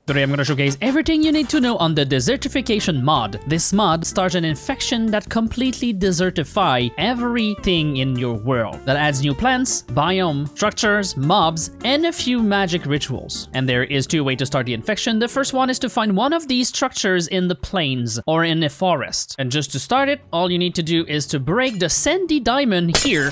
Today I'm gonna showcase everything you need to know on the Desertification mod. This mod starts an infection that completely desertify everything in your world. That adds new plants, biome, structures, mobs, and a few magic rituals. And there is two ways to start the infection. The first one is to find one of these structures in the plains or in a forest. And just to start it, all you need to do is to break the sandy diamond here.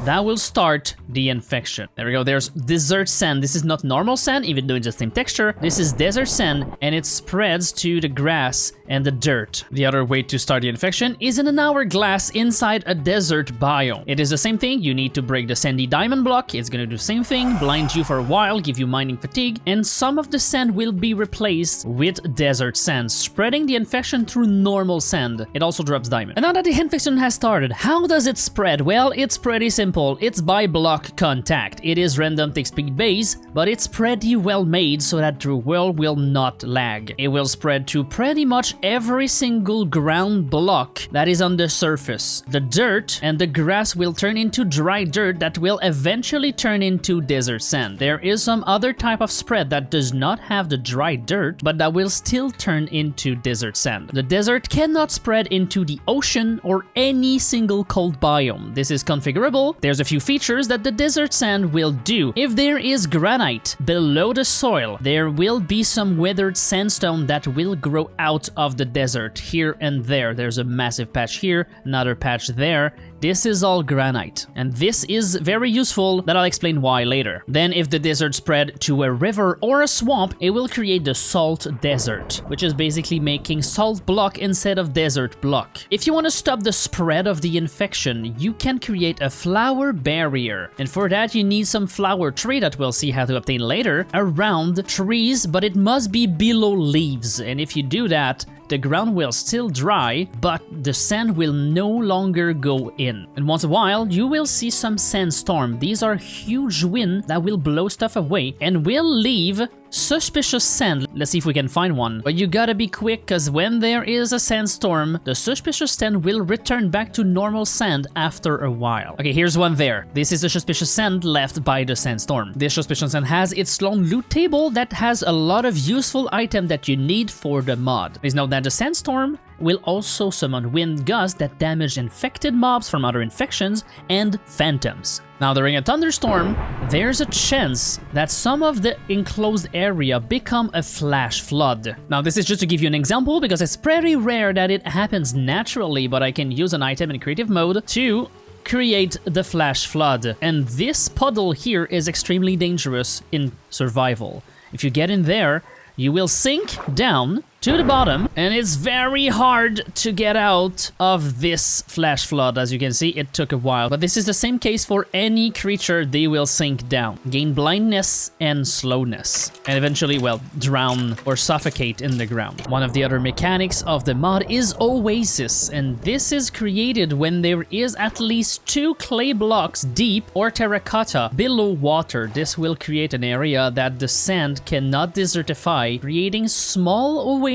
That will start the infection. There we go, there's desert sand. This is not normal sand, even though it's the same texture. This is desert sand, and it spreads to the grass and the dirt. The other way to start the infection is in an hourglass inside a desert biome. It is the same thing, you need to break the sandy diamond block. It's gonna do the same thing, blind you for a while, give you mining fatigue, and some of the sand will be replaced with desert sand, spreading the infection through normal sand. It also drops diamond. And now that the infection has started, how does it spread? Well, it's pretty simple. It's by block contact. It is random tick speed base, but it's pretty well made so that the world will not lag. It will spread to pretty much every single ground block that is on the surface. The dirt and the grass will turn into dry dirt that will eventually turn into desert sand. There is some other type of spread that does not have the dry dirt, but that will still turn into desert sand. The desert cannot spread into the ocean or any single cold biome. This is configurable. There's a few features that the desert sand will do. If there is granite below the soil, there will be some weathered sandstone that will grow out of the desert here and there. There's a massive patch here, another patch there. This is all granite, and this is very useful that I'll explain why later. Then if the desert spread to a river or a swamp, it will create the salt desert, which is basically making salt block instead of desert block. If you want to stop the spread of the infection, you can create a flower barrier, and for that you need some flower tree that we'll see how to obtain later around trees, but it must be below leaves, and if you do that, the ground will still dry, but the sand will no longer go in. And once in a while, you will see some sandstorm. These are huge wind that will blow stuff away and will leave suspicious sand. Let's see if we can find one. But you gotta be quick, because when there is a sandstorm, the suspicious sand will return back to normal sand after a while. Okay, here's one there. This is the suspicious sand left by the sandstorm. This suspicious sand has its own loot table that has a lot of useful items that you need for the mod. Please note that the sandstorm will also summon wind gusts that damage infected mobs from other infections and phantoms. Now during a thunderstorm, there's a chance that some of the enclosed area become a flash flood. Now this is just to give you an example because it's pretty rare that it happens naturally, but I can use an item in creative mode to create the flash flood. And this puddle here is extremely dangerous in survival. If you get in there, you will sink down to the bottom, and it's very hard to get out of this flash flood. As you can see, it took a while, but this is the same case for any creature. They will sink down, gain blindness and slowness, and eventually, well, drown or suffocate in the ground. One of the other mechanics of the mod is oasis, and this is created when there is at least 2 clay blocks deep or terracotta below water. This will create an area that the sand cannot desertify, creating small oasis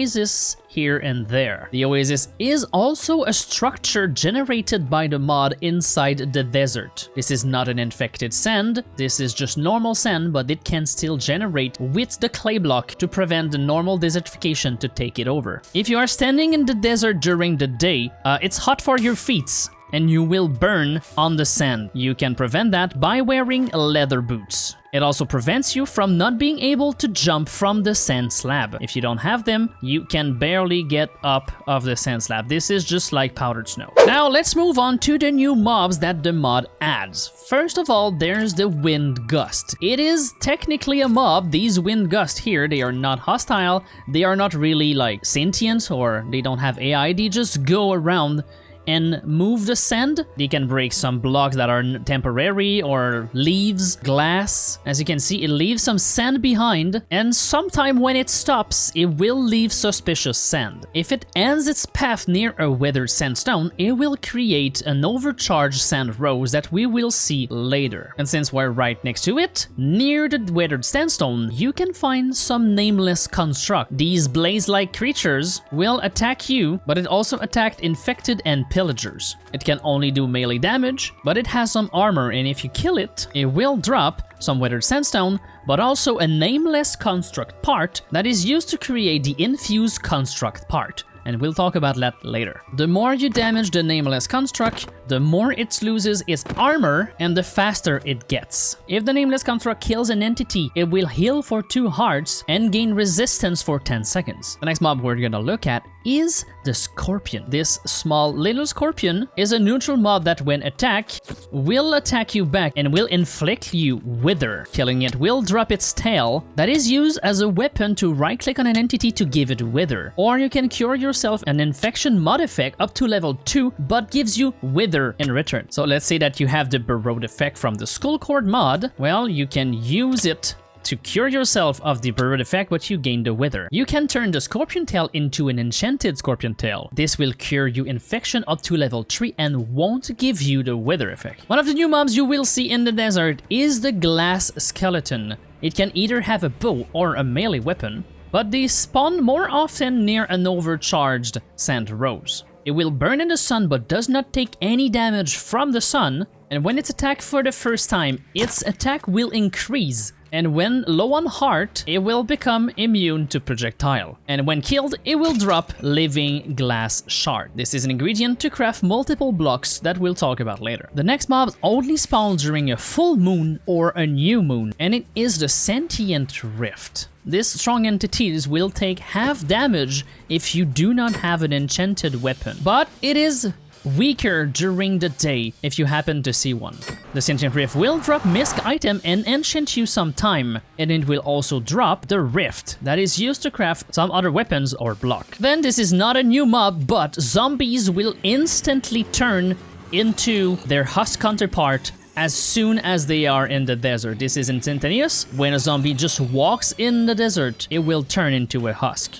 here and there. The oasis is also a structure generated by the mod inside the desert. This is not an infected sand, this is just normal sand, but it can still generate with the clay block to prevent the normal desertification to take it over. If you are standing in the desert during the day, it's hot for your feet, and you will burn on the sand. You can prevent that by wearing leather boots. It also prevents you from not being able to jump from the sand slab. If you don't have them, you can barely get up of the sand slab. This is just like powdered snow. Now let's move on to the new mobs that the mod adds. First of all, there's the wind gust. It is technically a mob. These wind gusts here, they are not hostile. They are not really like sentient, or they don't have AI. They just go around and move the sand. They can break some blocks that are temporary or leaves, glass. As you can see, it leaves some sand behind, and sometime when it stops, it will leave suspicious sand. If it ends its path near a weathered sandstone, it will create an overcharged sand rose that we will see later. And since we're right next to it, near the weathered sandstone, you can find some nameless construct. These blaze-like creatures will attack you, but it also attacked infected and pillagers. It can only do melee damage, but it has some armor, and if you kill it, it will drop some weathered sandstone, but also a nameless construct part that is used to create the infused construct part. And we'll talk about that later. The more you damage the nameless construct, the more it loses its armor and the faster it gets. If the nameless construct kills an entity, it will heal for 2 hearts and gain resistance for 10 seconds. The next mob we're gonna look at is the Scorpion. This small little scorpion is a neutral mob that when attacked will attack you back and will inflict you wither. Killing it will drop its tail that is used as a weapon to right click on an entity to give it wither. Or you can cure yourself an infection mod effect up to level 2 but gives you wither in return. So let's say that you have the Burrowed effect from the Skull Cord mod. Well, you can use it to cure yourself of the Burrowed effect, but you gain the wither. You can turn the Scorpion Tail into an enchanted Scorpion Tail. This will cure you infection up to level 3 and won't give you the wither effect. One of the new mobs you will see in the desert is the Glass Skeleton. It can either have a bow or a melee weapon, but they spawn more often near an overcharged sand rose. It will burn in the sun but does not take any damage from the sun, and when it's attacked for the first time, its attack will increase. And when low on heart, it will become immune to projectile. And when killed, it will drop living glass shard. This is an ingredient to craft multiple blocks that we'll talk about later. The next mob only spawns during a full moon or a new moon, and it is the Sentient Rift. These strong entities will take half damage if you do not have an enchanted weapon, but it is weaker during the day if you happen to see one. The Sentient Rift will drop misc item and enchant you some time, and it will also drop the Rift that is used to craft some other weapons or block. Then this is not a new mob, but zombies will instantly turn into their husk counterpart as soon as they are in the desert. This is instantaneous. When a zombie just walks in the desert, it will turn into a husk.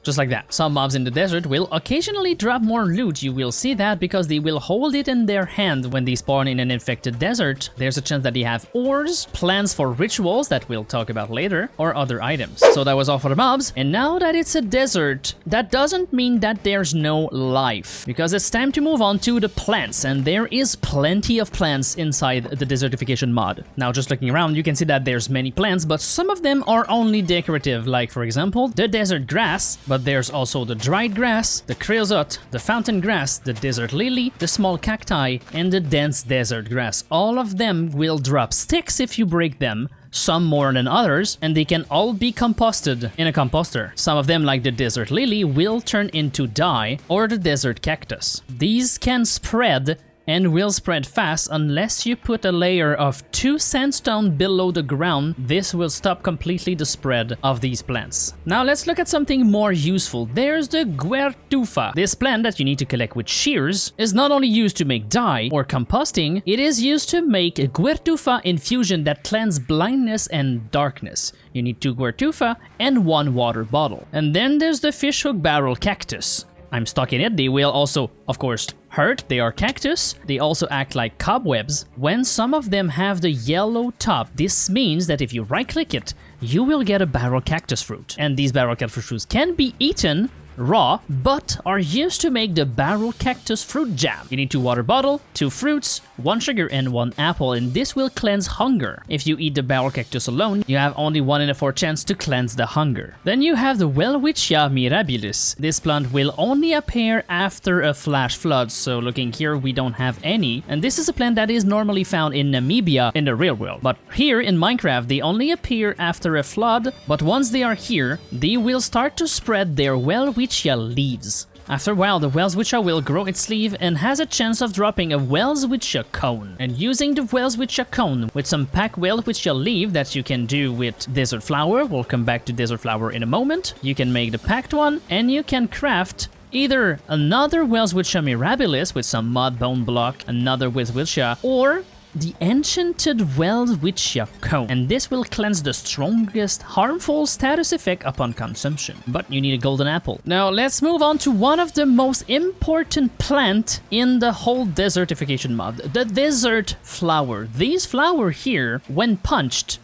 Just like that. Some mobs in the desert will occasionally drop more loot. You will see that because they will hold it in their hand when they spawn in an infected desert. There's a chance that they have ores, plans for rituals that we'll talk about later, or other items. So that was all for the mobs. And now that it's a desert, that doesn't mean that there's no life, because it's time to move on to the plants, and there is plenty of plants inside the Desertification mod. Now, just looking around, you can see that there's many plants, but some of them are only decorative, like for example, the desert grass, but there's also the dried grass, the creosote, the fountain grass, the desert lily, the small cacti, and the dense desert grass. All of them will drop sticks if you break them, some more than others, and they can all be composted in a composter. Some of them, like the desert lily, will turn into dye, or the desert cactus. These can spread and will spread fast unless you put a layer of 2 sandstone below the ground. This will stop completely the spread of these plants. Now let's look at something more useful. There's the guertufa. This plant that you need to collect with shears is not only used to make dye or composting, it is used to make a guertufa infusion that cleanses blindness and darkness. You need 2 guertufa and 1 water bottle. And then there's the fishhook barrel cactus. I'm stuck in it. They will also, of course, hurt. They are cactus. They also act like cobwebs. When some of them have the yellow top, this means that if you right-click it, you will get a barrel cactus fruit. And these barrel cactus fruits can be eaten raw, but are used to make the barrel cactus fruit jam. You need 2 water bottle, 2 fruits, 1 sugar, and 1 apple, and this will cleanse hunger. If you eat the barrel cactus alone, you have only 1 in a 4 chance to cleanse the hunger. Then you have the Welwitschia mirabilis. This plant will only appear after a flash flood, so looking here, we don't have any. And this is a plant that is normally found in Namibia in the real world. But here in Minecraft, they only appear after a flood, but once they are here, they will start to spread their Welwitschia leaves. After a while, the Welwitschia will grow its leaf and has a chance of dropping a Welwitschia cone. And using the Welwitschia cone with some packed Welwitschia leaf that you can do with desert flower, we'll come back to desert flower in a moment, you can make the packed one, and you can craft either another Welwitschia mirabilis with some mud bone block, another Welwitschia, or the enchanted Welwitschia cone, and this will cleanse the strongest harmful status effect upon consumption. But you need a golden apple. Now let's move on to one of the most important plant in the whole Desertification mod, the desert flower. These flower here, when punched,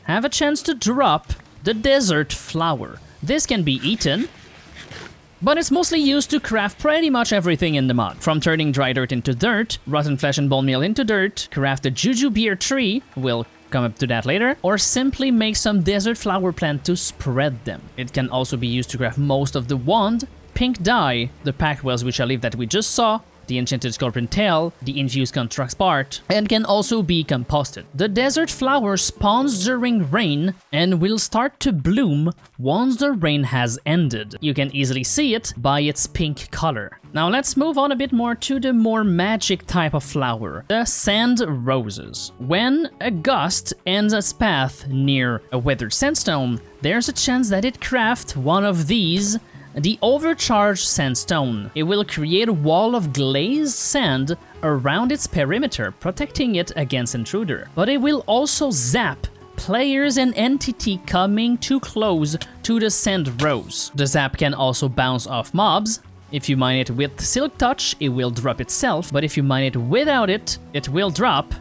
have a chance to drop the desert flower. This can be eaten, but it's mostly used to craft pretty much everything in the mod. From turning dry dirt into dirt, rotten flesh and bone meal into dirt, craft a juju beer tree, we'll come up to that later, or simply make some desert flower plant to spread them. It can also be used to craft most of the wand, pink dye, the pack wells which I leave that we just saw, the enchanted scorpion tail, the infused construct part, and can also be composted. The desert flower spawns during rain and will start to bloom once the rain has ended. You can easily see it by its pink color. Now let's move on a bit more to the more magic type of flower, the sand roses. When a gust ends its path near a weathered sandstone, there's a chance that it craft one of these, the overcharged sandstone. It will create a wall of glazed sand around its perimeter, protecting it against intruder. But it will also zap players and entity coming too close to the sand rose. The zap can also bounce off mobs. If you mine it with Silk Touch, it will drop itself, but if you mine it without it, it will drop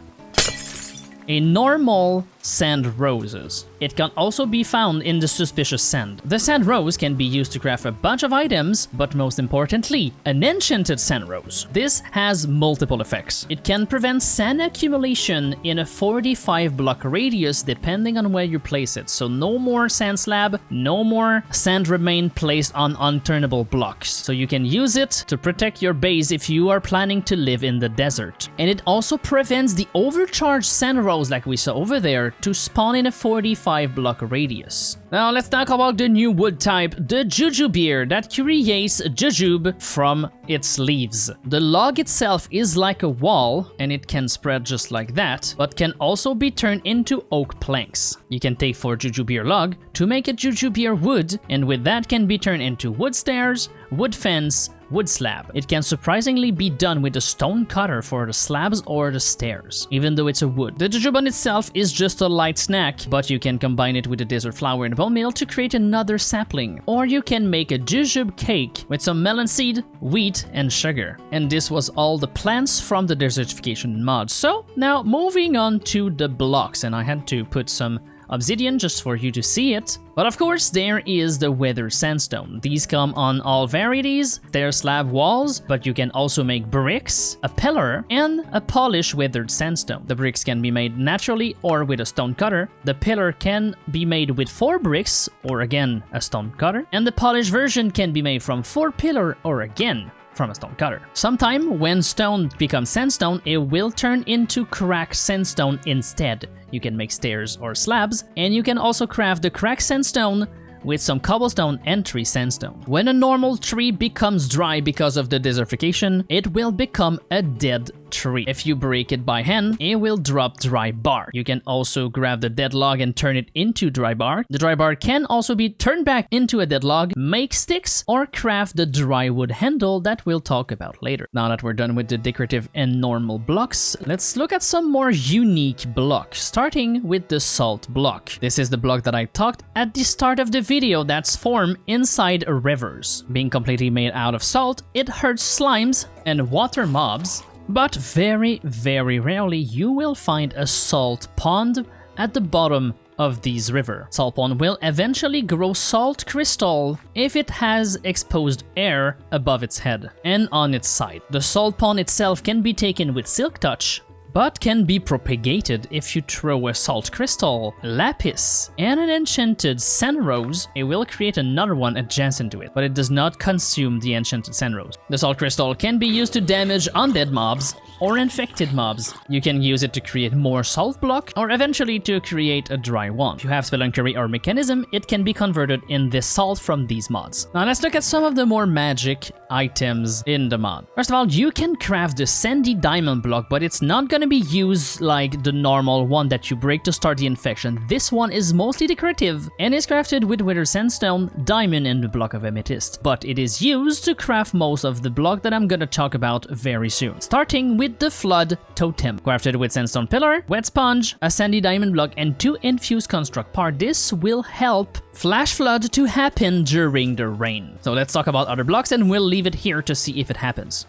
a normal sand roses. It can also be found in the suspicious sand. The sand rose can be used to craft a bunch of items, but most importantly, an enchanted sand rose. This has multiple effects. It can prevent sand accumulation in a 45 block radius depending on where you place it. So no more sand slab, no more sand remain placed on unturnable blocks. So you can use it to protect your base if you are planning to live in the desert. And it also prevents the overcharged sand rose like we saw over there to spawn in a 45 block radius. Now let's talk about the new wood type, the Jujubir, that creates jujube from its leaves. The log itself is like a wall, and it can spread just like that, but can also be turned into oak planks. You can take 4 Jujubir log to make a Jujubir wood, and with that can be turned into wood stairs, wood fence, wood slab. It can surprisingly be done with a stone cutter for the slabs or the stairs, even though it's a wood. The jujube itself is just a light snack, but you can combine it with a desert flower and bone meal to create another sapling. Or you can make a jujube cake with some melon seed, wheat, and sugar. And this was all the plants from the desertification mod. So now moving on to the blocks, and I had to put some obsidian just for you to see it. But of course there is the weathered sandstone. These come on all varieties. They're slab walls, but you can also make bricks, a pillar, and a polished weathered sandstone. The bricks can be made naturally or with a stone cutter. The pillar can be made with 4 bricks or again a stone cutter. And the polished version can be made from 4 pillar or again from a stone cutter. Sometime when stone becomes sandstone, it will turn into cracked sandstone instead. You can make stairs or slabs, and you can also craft the cracked sandstone with some cobblestone and tree sandstone. When a normal tree becomes dry because of the desertification, it will become a dead tree. If you break it by hand, it will drop dry bark. You can also grab the dead log and turn it into dry bark. The dry bark can also be turned back into a dead log, make sticks, or craft the dry wood handle that we'll talk about later. Now that we're done with the decorative and normal blocks, let's look at some more unique blocks, starting with the salt block. This is the block that I talked at the start of the video that's formed inside rivers. Being completely made out of salt, it hurts slimes and water mobs, but very, very rarely you will find a salt pond at the bottom of these rivers. Salt pond will eventually grow salt crystal if it has exposed air above its head and on its side. The salt pond itself can be taken with Silk Touch, but can be propagated if you throw a salt crystal, lapis, and an enchanted sand rose. It will create another one adjacent to it, but it does not consume the enchanted sand rose. The salt crystal can be used to damage undead mobs or infected mobs. You can use it to create more salt block or eventually to create a dry wand. If you have spelunkery or mechanism, it can be converted in this salt from these mods. Now let's look at some of the more magic items in the mod. First of all, you can craft the sandy diamond block, but it's not gonna be used like the normal one that you break to start the infection. This one is mostly decorative and is crafted with weathered sandstone, diamond, and the block of amethyst. But it is used to craft most of the block that I'm gonna talk about very soon. Starting with the flood totem, crafted with sandstone pillar, wet sponge, a sandy diamond block, and 2 infused construct part. This will help flash flood to happen during the rain. So let's talk about other blocks and we'll leave it here to see if it happens.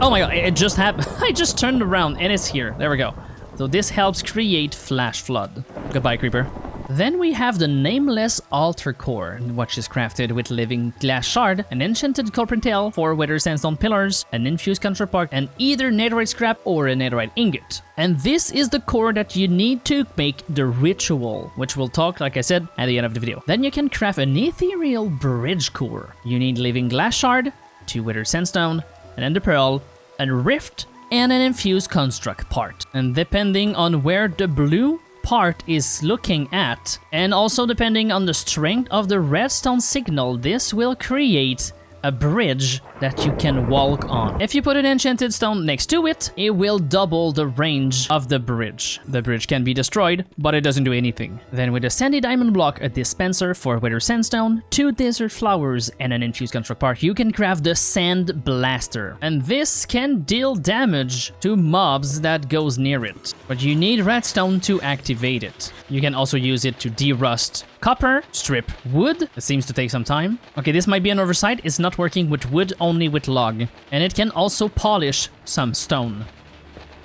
Oh my god, it just happened. I just turned around and it's here. There we go. So this helps create flash flood. Goodbye, creeper. Then we have the Nameless Altar Core, which is crafted with living glass shard, an enchanted copper tail, 4 withered sandstone pillars, an infused counterpart, and either netherite scrap or a netherite ingot. And this is the core that you need to make the ritual, which we'll talk, like I said, at the end of the video. Then you can craft an ethereal bridge core. You need living glass shard, 2 withered sandstone, an ender pearl, a rift, and an infused construct part. And depending on where the blue part is looking at, and also depending on the strength of the redstone signal, this will create a bridge that you can walk on. If you put an enchanted stone next to it, it will double the range of the bridge. The bridge can be destroyed, but it doesn't do anything. Then with a sandy diamond block, a dispenser, 4 withered sandstone, 2 desert flowers, and an infused construct part, you can craft the sand blaster. And this can deal damage to mobs that goes near it. But you need redstone to activate it. You can also use it to derust copper, strip wood. It seems to take some time. Okay, this might be an oversight. It's not working with wood, only with log. And it can also polish some stone.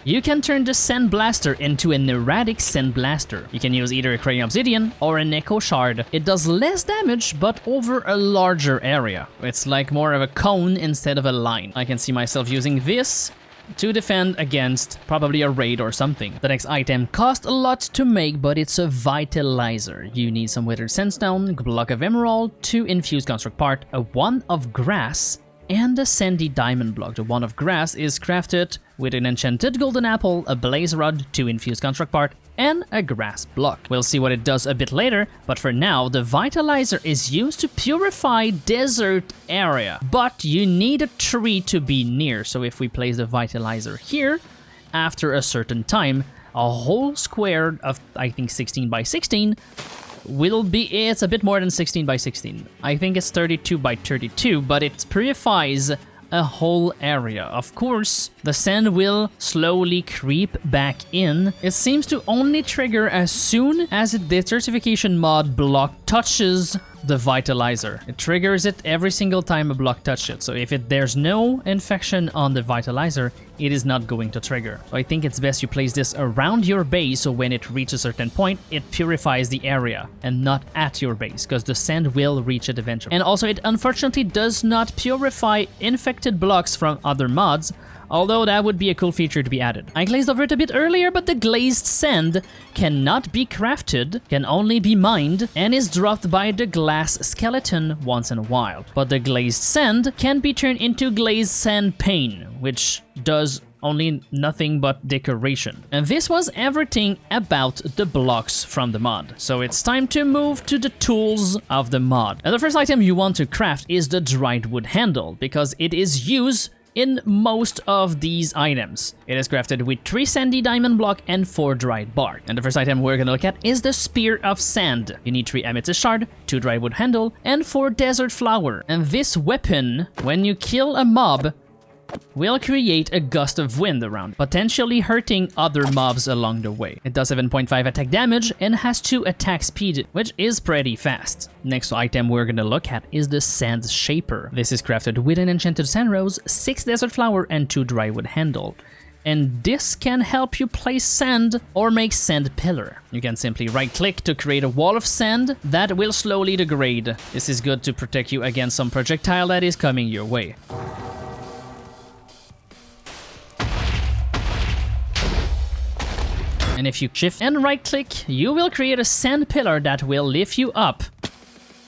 You can turn the sand blaster into an erratic sand blaster. You can use either a crayon obsidian or an echo shard. It does less damage, but over a larger area. It's like more of a cone instead of a line. I can see myself using this to defend against probably a raid or something. The next item costs a lot to make, but it's a vitalizer. You need some withered sandstone, a block of emerald, 2 infused construct part, a wand of grass, and a sandy diamond block. The wand of grass is crafted with an enchanted golden apple, a blaze rod, 2 infused construct part, and a grass block. We'll see what it does a bit later, but for now, the vitalizer is used to purify desert area. But you need a tree to be near, so if we place the vitalizer here, after a certain time, a whole square of, I think, 16 by 16 will be, it's a bit more than 16 by 16. I think it's 32 by 32, but it purifies a whole area. Of course, the sand will slowly creep back in. It seems to only trigger as soon as the desertification mod block touches the vitalizer. It triggers it every single time a block touches it. So if there's no infection on the vitalizer, it is not going to trigger. So I think it's best you place this around your base, so when it reaches a certain point, it purifies the area and not at your base, because the sand will reach it eventually. And also, it unfortunately does not purify infected blocks from other mods, although that would be a cool feature to be added. I glazed over it a bit earlier, but the glazed sand cannot be crafted, can only be mined, and is dropped by the glass skeleton once in a while. But the glazed sand can be turned into glazed sand pane, which does only nothing but decoration. And this was everything about the blocks from the mod. So it's time to move to the tools of the mod. And the first item you want to craft is the dried wood handle, because it is used in most of these items. It is crafted with 3 sandy diamond block and 4 dried bark. And the first item we're gonna look at is the Spear of Sand. You need 3 amethyst shard, 2 dried wood handle, and 4 desert flower. And this weapon, when you kill a mob, will create a gust of wind around, potentially hurting other mobs along the way. It does 7.5 attack damage and has 2 attack speed, which is pretty fast. Next item we're gonna look at is the Sand Shaper. This is crafted with an enchanted sand rose, 6 desert flower, and 2 dry wood handle. And this can help you place sand or make sand pillar. You can simply right click to create a wall of sand that will slowly degrade. This is good to protect you against some projectile that is coming your way. And if you shift and right click, you will create a sand pillar that will lift you up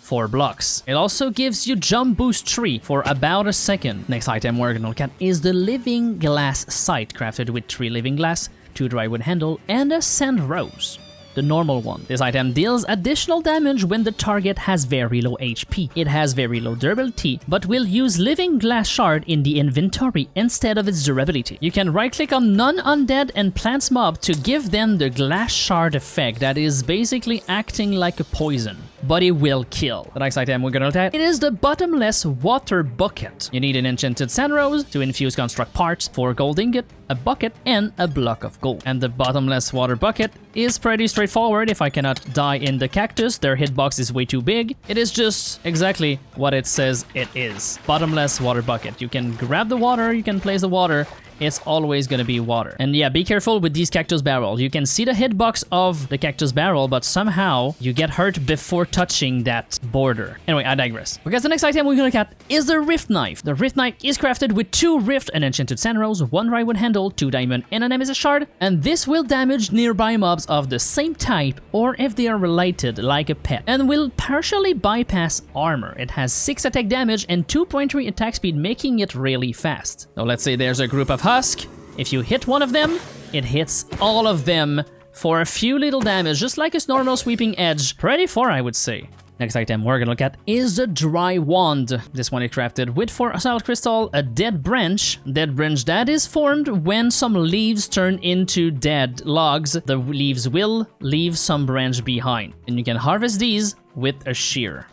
4 blocks. It also gives you jump boost 3 for about a second. Next item we're gonna look at is the living glass sight, crafted with 3 living glass, 2 dry wood handle, and a sand rose, the normal one. This item deals additional damage when the target has very low HP. It has very low durability, but will use living glass shard in the inventory instead of its durability. You can right click on non-undead and plants mob to give them the glass shard effect that is basically acting like a poison, but it will kill. The next item we're gonna look at, it is the bottomless water bucket. You need an enchanted sand rose to infuse construct parts, 4 gold ingot, a bucket, and a block of gold. And the bottomless water bucket is pretty straightforward. If I cannot die in the cactus, their hitbox is way too big. It is just exactly what it says it is. Bottomless water bucket. You can grab the water, you can place the water it's always gonna be water. And yeah, be careful with these cactus barrels. You can see the hitbox of the cactus barrel, but somehow you get hurt before touching that border. Anyway, I digress. Because the next item we're gonna look at is the Rift Knife. The Rift Knife is crafted with 2 Rift and Enchanted Sand Rose, 1 Dry Wood handle, 2 diamond, and an Nemesis shard, and this will damage nearby mobs of the same type or if they are related, like a pet, and will partially bypass armor. It has 6 attack damage and 2.3 attack speed, making it really fast. So let's say there's a group of husk. If you hit one of them, it hits all of them for a few little damage, just like its normal sweeping edge. Pretty far, I would say. Next item we're gonna look at is the Dry Wand. This one is crafted with 4 Solid Crystal, a dead branch that is formed when some leaves turn into dead logs. The leaves will leave some branch behind, and you can harvest these with a shear.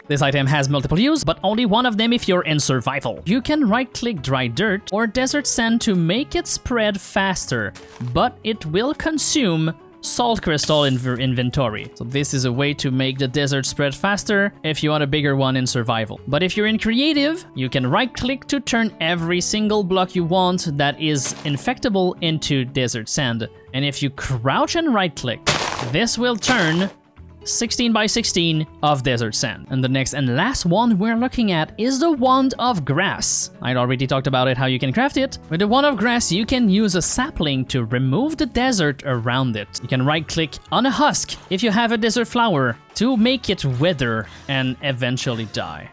This item has multiple use, but only one of them if you're in survival. You can right-click dry dirt or desert sand to make it spread faster, but it will consume salt crystal in your inventory. So this is a way to make the desert spread faster if you want a bigger one in survival. But if you're in creative, you can right-click to turn every single block you want that is infectable into desert sand. And if you crouch and right-click, this will turn 16 by 16 of desert sand. And the next and last wand we're looking at is the Wand of Grass. I already talked about it, how you can craft it. With the Wand of Grass, you can use a sapling to remove the desert around it. You can right-click on a husk if you have a desert flower to make it wither and eventually die.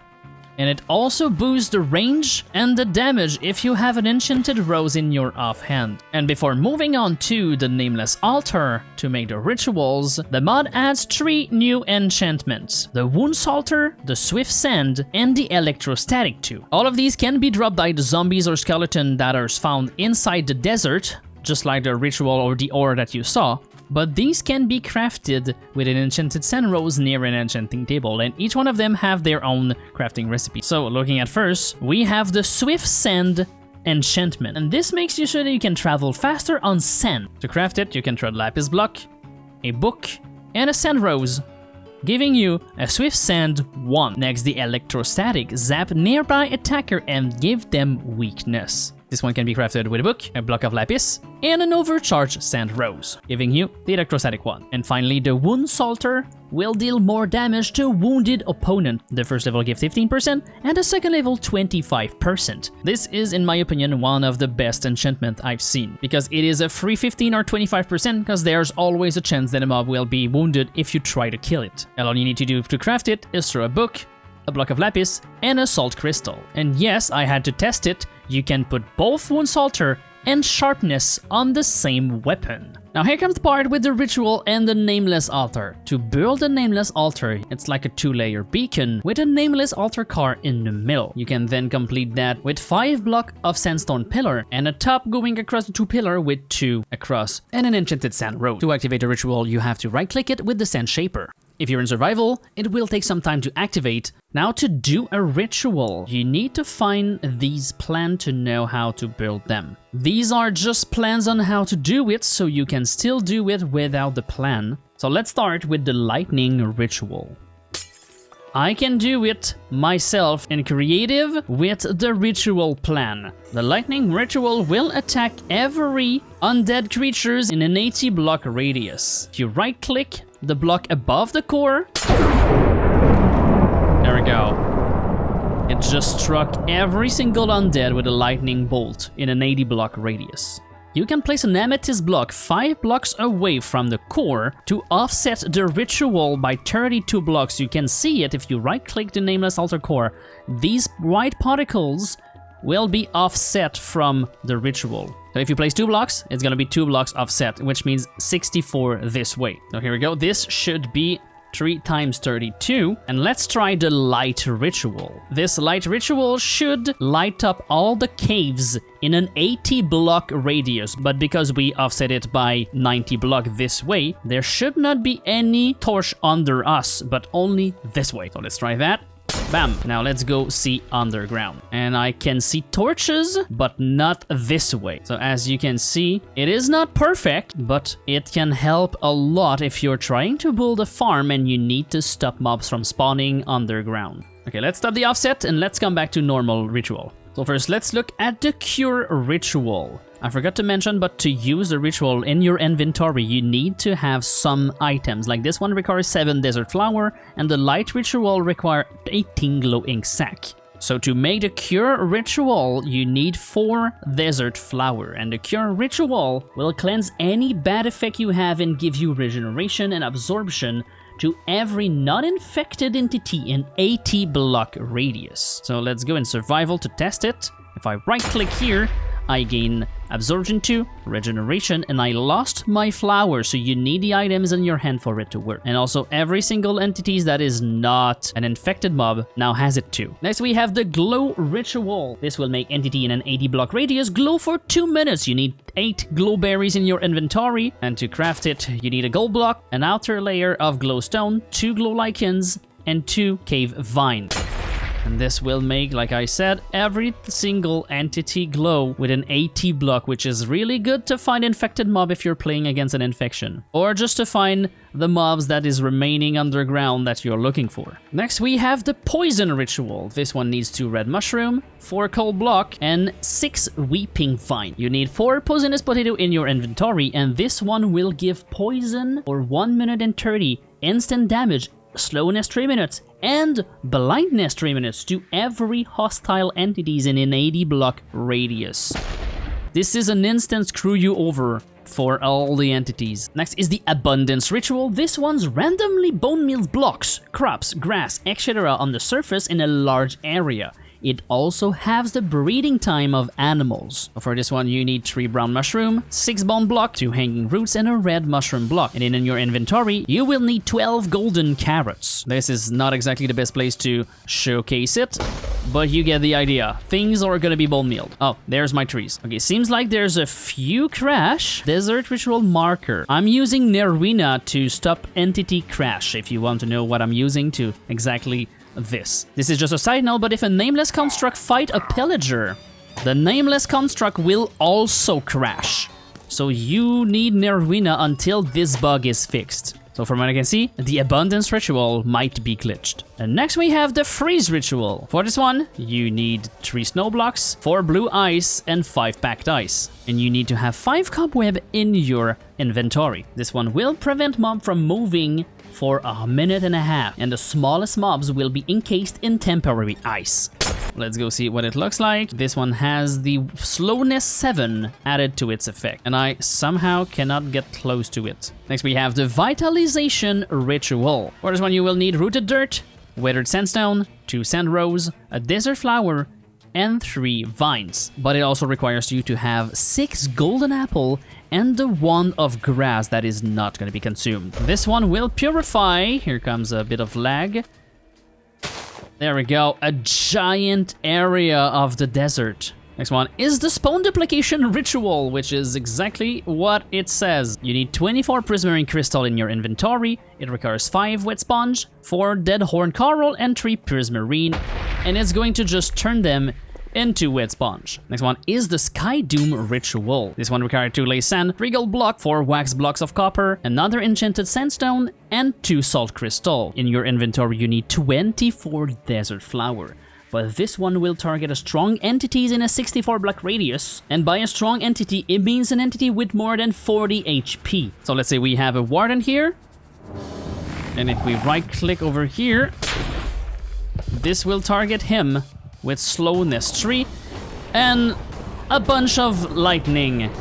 And it also boosts the range and the damage if you have an enchanted rose in your offhand. And before moving on to the Nameless Altar to make the rituals, the mod adds 3 new enchantments: the Wound Salter, the Swift Sand, and the Electrostatic 2. All of these can be dropped by the zombies or skeleton that are found inside the desert, just like the ritual or the ore that you saw. But these can be crafted with an enchanted sand rose near an enchanting table, and each one of them have their own crafting recipe. So looking at first, we have the Swift Sand enchantment, and this makes you sure that you can travel faster on sand. To craft it, you can trade lapis block, a book, and a sand rose, giving you a Swift Sand wand. Next, the Electrostatic, zap nearby attacker and give them weakness. This one can be crafted with a book, a block of lapis, and an overcharged sand rose, giving you the Electrostatic one. And finally, the Wound Salter will deal more damage to wounded opponent. The first level gives 15% and the second level 25%. This is, in my opinion, one of the best enchantments I've seen, because it is a free 15 or 25% because there's always a chance that a mob will be wounded if you try to kill it. And all you need to do to craft it is throw a book, a block of lapis, and a salt crystal. And yes, I had to test it. You can put both Wound Salter and Sharpness on the same weapon. Now here comes the part with the ritual and the Nameless Altar. To build a Nameless Altar, it's like a 2-layer beacon with a Nameless Altar car in the middle. You can then complete that with 5 blocks of sandstone pillar and a top going across the 2 pillar with 2 across and an enchanted sand road. To activate the ritual, you have to right-click it with the Sand Shaper. If you're in survival, it will take some time to activate. Now to do a ritual, you need to find these plans to know how to build them. These are just plans on how to do it, so you can still do it without the plan. So let's start with the lightning ritual. I can do it myself in creative with the ritual plan. The lightning ritual will attack every undead creatures in an 80 block radius. If you right click the block above the core, there we go. It just struck every single undead with a lightning bolt in an 80 block radius. You can place an amethyst block 5 blocks away from the core to offset the ritual by 32 blocks. You can see it if you right-click the Nameless Altar core. These white particles will be offset from the ritual. So if you place 2 blocks, it's gonna be 2 blocks offset, which means 64 this way. So here we go. This should be 3 times 32, and let's try the light ritual. This light ritual should light up all the caves in an 80 block radius, but because we offset it by 90 block this way, there should not be any torch under us, but only this way. So let's try that. Bam! Now let's go see underground. And I can see torches, but not this way. So as you can see, it is not perfect, but it can help a lot if you're trying to build a farm and you need to stop mobs from spawning underground. Okay, let's stop the offset and let's come back to normal ritual. So first, let's look at the Cure Ritual. I forgot to mention, but to use the ritual in your inventory, you need to have some items. Like this one requires 7 desert flower, and the light ritual requires 18 glow ink sack. So to make the Cure Ritual, you need 4 desert flower, and the Cure Ritual will cleanse any bad effect you have and give you regeneration and absorption to every non-infected entity in 80 block radius. So let's go in survival to test it. If I right click here, I gain absorption 2, regeneration, and I lost my flower, so you need the items in your hand for it to work. And also every single entity that is not an infected mob now has it too. Next we have the Glow Ritual. This will make entity in an 80 block radius glow for 2 minutes. You need 8 glow berries in your inventory, and to craft it you need a gold block, an outer layer of glowstone, 2 glow lichens, and 2 cave vine. And this will make, like I said, every single entity glow with an 80 block, which is really good to find infected mob if you're playing against an infection. Or just to find the mobs that is remaining underground that you're looking for. Next we have the Poison Ritual. This one needs 2 red mushroom, 4 cold block, and 6 weeping vine. You need 4 poisonous potato in your inventory, and this one will give poison for 1 minute and 30, instant damage, slowness 3 minutes, and blindness 3 minutes to every hostile entities in an 80 block radius. This is an instant screw you over for all the entities. Next is the Abundance Ritual. This one's randomly bone meals blocks, crops, grass, etc. on the surface in a large area. It also halves the breeding time of animals. For this one, you need 3 brown mushroom, 6 bone block, 2 hanging roots, and a red mushroom block. And then in your inventory, you will need 12 golden carrots. This is not exactly the best place to showcase it, but you get the idea. Things are gonna be bone mealed. Oh, there's my trees. Okay, seems like there's a few crash. Desert Ritual marker. I'm using Nerwina to stop entity crash, if you want to know what I'm using to exactly this. This is just a side note, but if a Nameless Construct fight a Pillager, the Nameless Construct will also crash. So you need Nerwina until this bug is fixed. So from what I can see, the Abundance Ritual might be glitched. And next we have the Freeze Ritual. For this one, you need 3 snow blocks, 4 blue ice, and 5 packed ice. And you need to have 5 cobweb in your inventory. This one will prevent mob from moving for a minute and a half, and the smallest mobs will be encased in temporary ice. Let's go see what it looks like. This one has the slowness 7 added to its effect, and I somehow cannot get close to it. Next we have the Vitalization Ritual. For this one you will need rooted dirt, weathered sandstone, 2 sand rose, a desert flower, and 3 vines. But it also requires you to have 6 golden apple and the wand of grass that is not going to be consumed. This one will purify. Here comes a bit of lag. There we go, a giant area of the desert. Next one is the Spawn Duplication Ritual, which is exactly what it says. You need 24 prismarine crystal in your inventory. It requires 5 wet sponge, 4 dead horn coral, and 3 prismarine, and it's going to just turn them into wet sponge. Next one is the Sky Doom Ritual. This one requires 2 lace sand, 3 gold block, 4 wax blocks of copper, another enchanted sandstone, and 2 salt crystal. In your inventory you need 24 desert flower. But this one will target a strong entities in a 64 block radius, and by a strong entity it means an entity with more than 40 HP. So let's say we have a warden here, and if we right click over here, this will target him with slowness 3 and a bunch of lightning.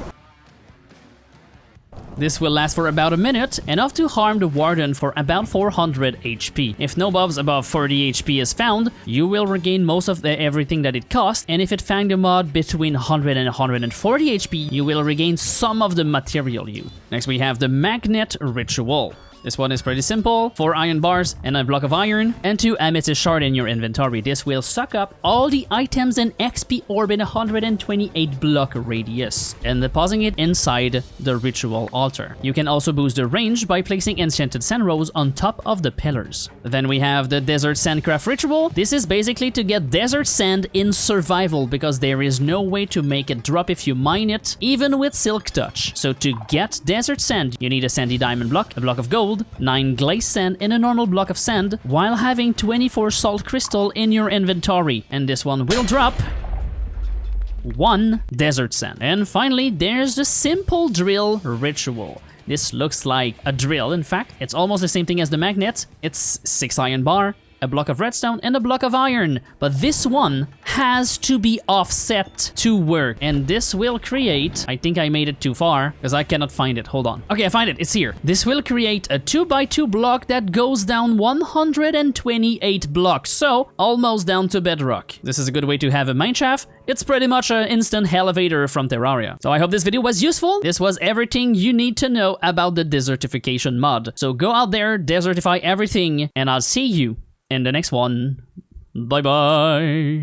This will last for about a minute, enough to harm the warden for about 400 HP. If no mobs above 40 HP is found, you will regain most of everything that it cost, and if it found a mod between 100 and 140 HP, you will regain some of the material used. Next we have the Magnet Ritual. This one is pretty simple. 4 iron bars and a block of iron, and 2 amethyst shard in your inventory. This will suck up all the items and XP orb in a 128 block radius, and depositing it inside the ritual altar. You can also boost the range by placing enchanted sand rose on top of the pillars. Then we have the Desert Sandcraft Ritual. This is basically to get desert sand in survival, because there is no way to make it drop if you mine it, even with Silk Touch. So to get desert sand, you need a sandy diamond block, a block of gold, 9 glaze sand, and a normal block of sand, while having 24 salt crystal in your inventory. And this one will drop 1 desert sand. And finally, there's the simple drill ritual. This looks like a drill, in fact. It's almost the same thing as the magnet. It's 6 iron bar, a block of redstone, and a block of iron. But this one has to be offset to work. And this will create... I think I made it too far, because I cannot find it. Hold on. Okay, I find it. It's here. This will create a 2x2 block that goes down 128 blocks. So, almost down to bedrock. This is a good way to have a mineshaft. It's pretty much an instant elevator from Terraria. So I hope this video was useful. This was everything you need to know about the desertification mod. So go out there, desertify everything, and I'll see you in the next one. Bye bye.